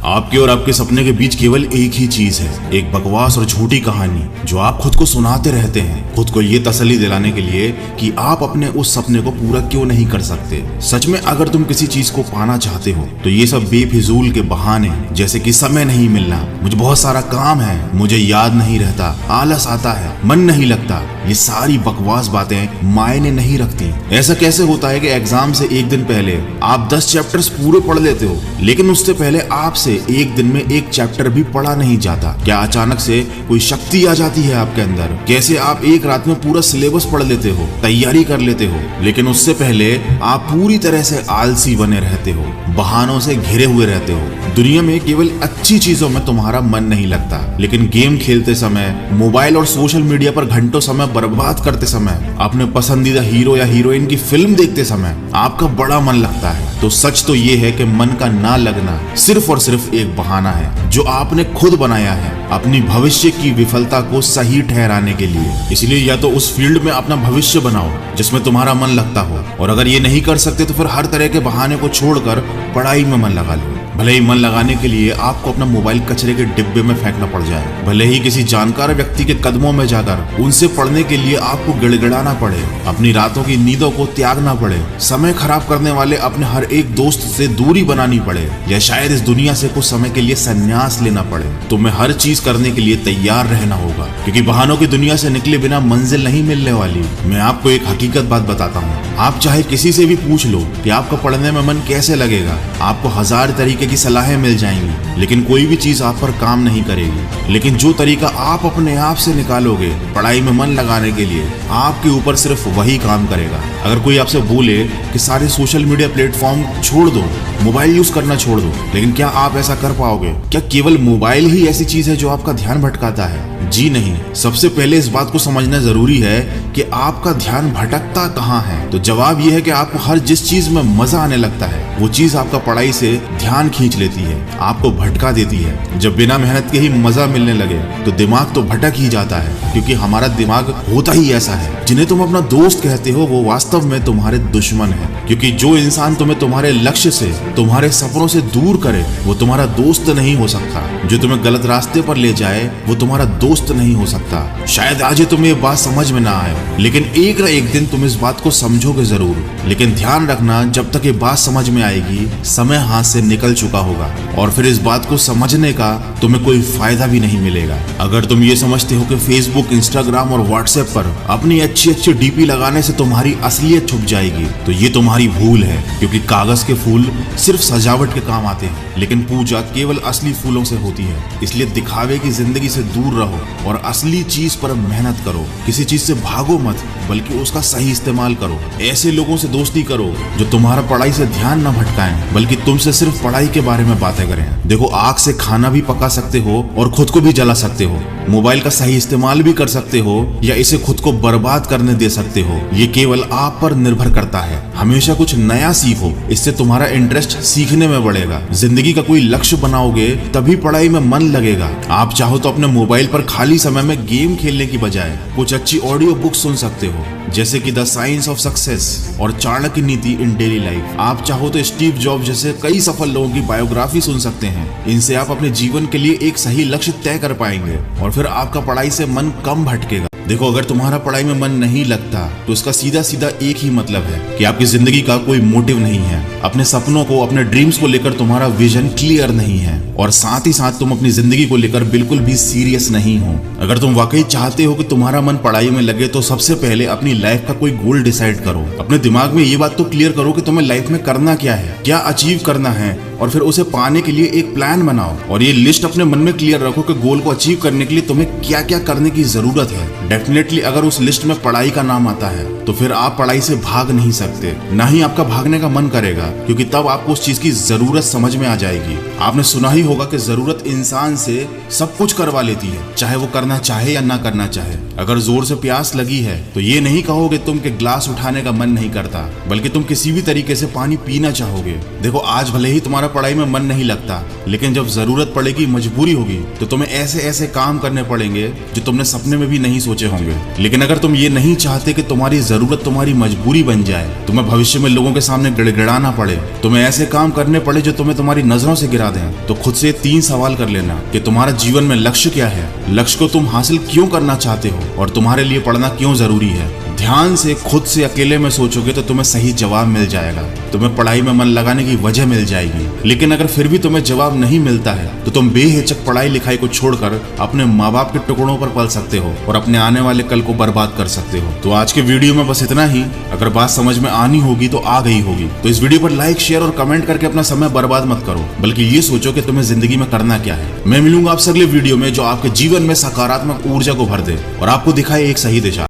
आपके और आपके सपने के बीच केवल एक ही चीज है, एक बकवास और झूठी कहानी जो आप खुद को सुनाते रहते हैं, खुद को ये तसल्ली दिलाने के लिए कि आप अपने उस सपने को पूरा क्यों नहीं कर सकते। सच में अगर तुम किसी चीज को पाना चाहते हो तो ये सब बेफिजूल के बहाने, जैसे कि समय नहीं मिलना, मुझे बहुत सारा काम है, मुझे याद नहीं रहता, आलस आता है, मन नहीं लगता, ये सारी बकवास बातें मायने नहीं रखती। ऐसा कैसे होता है कि एग्जाम से एक दिन पहले आप 10 चैप्टर्स पूरे पढ़ लेते हो, लेकिन उससे पहले आपसे एक दिन में एक चैप्टर भी पढ़ा नहीं जाता? क्या अचानक से कोई शक्ति आ जाती है आपके अंदर? कैसे आप एक रात में पूरा सिलेबस पढ़ लेते हो, तैयारी कर लेते हो, लेकिन उससे पहले आप पूरी तरह से आलसी बने रहते हो, बहानों से घिरे हुए रहते हो। दुनिया में केवल अच्छी चीजों में तुम्हारा मन नहीं लगता, लेकिन गेम खेलते समय, मोबाइल और सोशल मीडिया पर घंटों समय बर्बाद करते समय, अपने पसंदीदा हीरो या हीरोइन की फिल्म देखते समय आपका बड़ा मन लगता है। तो सच तो ये है कि मन का ना लगना सिर्फ और सिर्फ एक बहाना है जो आपने खुद बनाया है अपनी भविष्य की विफलता को सही ठहराने के लिए। इसलिए या तो उस फील्ड में अपना भविष्य बनाओ जिसमें तुम्हारा मन लगता हो, और अगर ये नहीं कर सकते तो फिर हर तरह के बहाने को छोड़कर पढ़ाई में मन लगा लो। भले ही मन लगाने के लिए आपको अपना मोबाइल कचरे के डिब्बे में फेंकना पड़ जाए, भले ही किसी जानकार व्यक्ति के कदमों में जाकर उनसे पढ़ने के लिए आपको गिड़गिड़ाना पड़े, अपनी रातों की नींदों को त्यागना पड़े, समय खराब करने वाले अपने हर एक दोस्त से दूरी बनानी पड़े, या शायद इस दुनिया से कुछ समय के लिए संन्यास लेना पड़े, तुम्हें हर चीज करने के लिए तैयार रहना होगा, क्योंकि बहानों की दुनिया से निकले बिना मंजिल नहीं मिलने वाली। मैं आपको एक हकीकत बात बताता हूँ, आप चाहे किसी से भी पूछ लो कि आपको पढ़ने में मन कैसे लगेगा, आपको 1000 तरीके की सलाहें मिल जाएंगी, लेकिन कोई भी चीज आप पर काम नहीं करेगी। लेकिन जो तरीका आप अपने आप से निकालोगे पढ़ाई में मन लगाने के लिए, आपके ऊपर सिर्फ वही काम करेगा। अगर कोई आपसे बोले कि सारे सोशल मीडिया प्लेटफॉर्म छोड़ दो, मोबाइल यूज करना छोड़ दो, लेकिन क्या आप ऐसा कर पाओगे? क्या केवल मोबाइल ही ऐसी चीज है जो आपका ध्यान भटकाता है? जी नहीं। सबसे पहले इस बात को समझना जरूरी है कि आपका ध्यान भटकता कहाँ है। तो जवाब यह है कि आपको हर जिस चीज में मजा आने लगता है वो चीज आपका पढ़ाई से ध्यान खींच लेती है, आपको भटका देती है। जब बिना मेहनत के ही मजा मिलने लगे तो दिमाग तो भटक ही जाता है, क्योंकि हमारा दिमाग होता ही ऐसा है। जिन्हें तुम अपना दोस्त कहते हो वो वास्तव में तुम्हारे दुश्मन है, क्योंकि जो इंसान तुम्हें तुम्हारे लक्ष्य से, तुम्हारे सपनों से दूर करे वो तुम्हारा दोस्त नहीं हो सकता। जो तुम्हें गलत रास्ते पर ले जाए वो तुम्हारा दोस्त नहीं हो सकता। शायद आज तुम्हें ये बात समझ में ना आए, लेकिन एक न एक दिन तुम इस बात को समझोगे जरूर। लेकिन ध्यान रखना, जब तक ये बात समझ में आएगी समय हाथ से निकल चुका होगा, और फिर इस बात को समझने का तुम्हें कोई फायदा भी नहीं मिलेगा। अगर तुम ये समझते हो कि फेसबुक, इंस्टाग्राम और व्हाट्सएप पर अपनी अच्छी अच्छी डीपी लगाने से तुम्हारी असलियत छुप जाएगी, तो ये तुम्हारी भूल है, क्योंकि कागज के फूल सिर्फ सजावट के काम आते हैं, लेकिन पूजा केवल असली फूलों से होती है। इसलिए दिखावे की जिंदगी से दूर रहो और असली चीज पर मेहनत करो। किसी चीज से भागो मत, बल्कि उसका सही इस्तेमाल करो। ऐसे लोगों से दोस्ती करो जो तुम्हारा पढ़ाई से ध्यान न भटकाएं, बल्कि तुमसे सिर्फ पढ़ाई के बारे में बातें करें। देखो, आग से खाना भी पका सकते हो और खुद को भी जला सकते हो। मोबाइल का सही इस्तेमाल भी कर सकते हो या इसे खुद को बर्बाद करने दे सकते हो। ये केवल आप पर निर्भर करता है। हमेशा कुछ नया सीखो, इससे तुम्हारा इंटरेस्ट सीखने में बढ़ेगा। जिंदगी का कोई लक्ष्य बनाओगे तभी पढ़ाई में मन लगेगा। आप चाहो तो अपने मोबाइल पर खाली समय में गेम खेलने की बजाय कुछ अच्छी ऑडियो बुक सुन सकते हो, जैसे कि द साइंस ऑफ सक्सेस और चाणक्य नीति इन डेली लाइफ। आप चाहो तो स्टीव जॉब जैसे कई सफल लोगों की बायोग्राफी सुन सकते हैं। इनसे आप अपने जीवन के लिए एक सही लक्ष्य तय कर पाएंगे और फिर आपका पढ़ाई से मन कम भटकेगा। देखो, अगर तुम्हारा पढ़ाई में मन नहीं लगता तो इसका सीधा सीधा एक ही मतलब है कि आपकी जिंदगी का कोई मोटिव नहीं है। अपने सपनों को, अपने ड्रीम्स को लेकर तुम्हारा विजन क्लियर नहीं है, और साथ ही साथ तुम अपनी जिंदगी को लेकर बिल्कुल भी सीरियस नहीं हो। अगर तुम वाकई चाहते हो कि तुम्हारा मन पढ़ाई में लगे तो सबसे पहले अपनी लाइफ का कोई गोल डिसाइड करो। अपने दिमाग में ये बात तो क्लियर करो कि तुम्हें लाइफ में करना क्या है, क्या अचीव करना है, और फिर उसे पाने के लिए एक प्लान बनाओ। और ये लिस्ट अपने मन में क्लियर रखो कि गोल को अचीव करने के लिए तुम्हें क्या क्या करने की जरूरत है। डेफिनेटली अगर उस लिस्ट में पढ़ाई का नाम आता है तो फिर आप पढ़ाई से भाग नहीं सकते, ना ही आपका भागने का मन करेगा, क्योंकि तब आपको उस चीज की जरूरत समझ में आ जाएगी। आपने सुना ही होगा कि जरूरत इंसान से सब कुछ करवा लेती है, चाहे वो करना चाहे या ना करना चाहे। अगर जोर से प्यास लगी है तो ये नहीं कहोगे तुम कि ग्लास उठाने का मन नहीं करता, बल्कि तुम किसी भी तरीके से पानी पीना चाहोगे। देखो, आज भले ही तुम्हारा पढ़ाई में मन नहीं लगता, लेकिन जब जरूरत पड़ेगी, मजबूरी होगी, तो तुम्हें ऐसे ऐसे काम करने पड़ेंगे जो तुमने सपने में भी नहीं सोचे सोचे होंगे। लेकिन अगर तुम ये नहीं चाहते कि तुम्हारी जरूरत तुम्हारी मजबूरी बन जाए, तुम्हें भविष्य में लोगों के सामने गिड़गिड़ाना पड़े, तुम्हें ऐसे काम करने पड़े जो तुम्हें तुम्हारी नजरों से गिरा दें, तो खुद से 3 सवाल कर लेना कि तुम्हारा जीवन में लक्ष्य क्या है, लक्ष्य को तुम हासिल क्यों करना चाहते हो और तुम्हारे लिए पढ़ना क्यों जरूरी है। ध्यान से खुद से अकेले में सोचोगे तो तुम्हें सही जवाब मिल जाएगा, तुम्हें पढ़ाई में मन लगाने की वजह मिल जाएगी। लेकिन अगर फिर भी तुम्हें जवाब नहीं मिलता है तो तुम बेहिचक पढ़ाई लिखाई को छोड़कर अपने माँ बाप के टुकड़ों पर पल सकते हो और अपने आने वाले कल को बर्बाद कर सकते हो। तो आज के वीडियो में बस इतना ही। अगर बात समझ में आनी होगी तो आ गई होगी, तो इस वीडियो पर लाइक शेयर और कमेंट करके अपना समय बर्बाद मत करो, बल्कि ये सोचो कि तुम्हें जिंदगी में करना क्या है। मैं मिलूंगा आपसे अगले वीडियो में जो आपके जीवन में सकारात्मक ऊर्जा को भर दे और आपको दिखाए एक सही दिशा।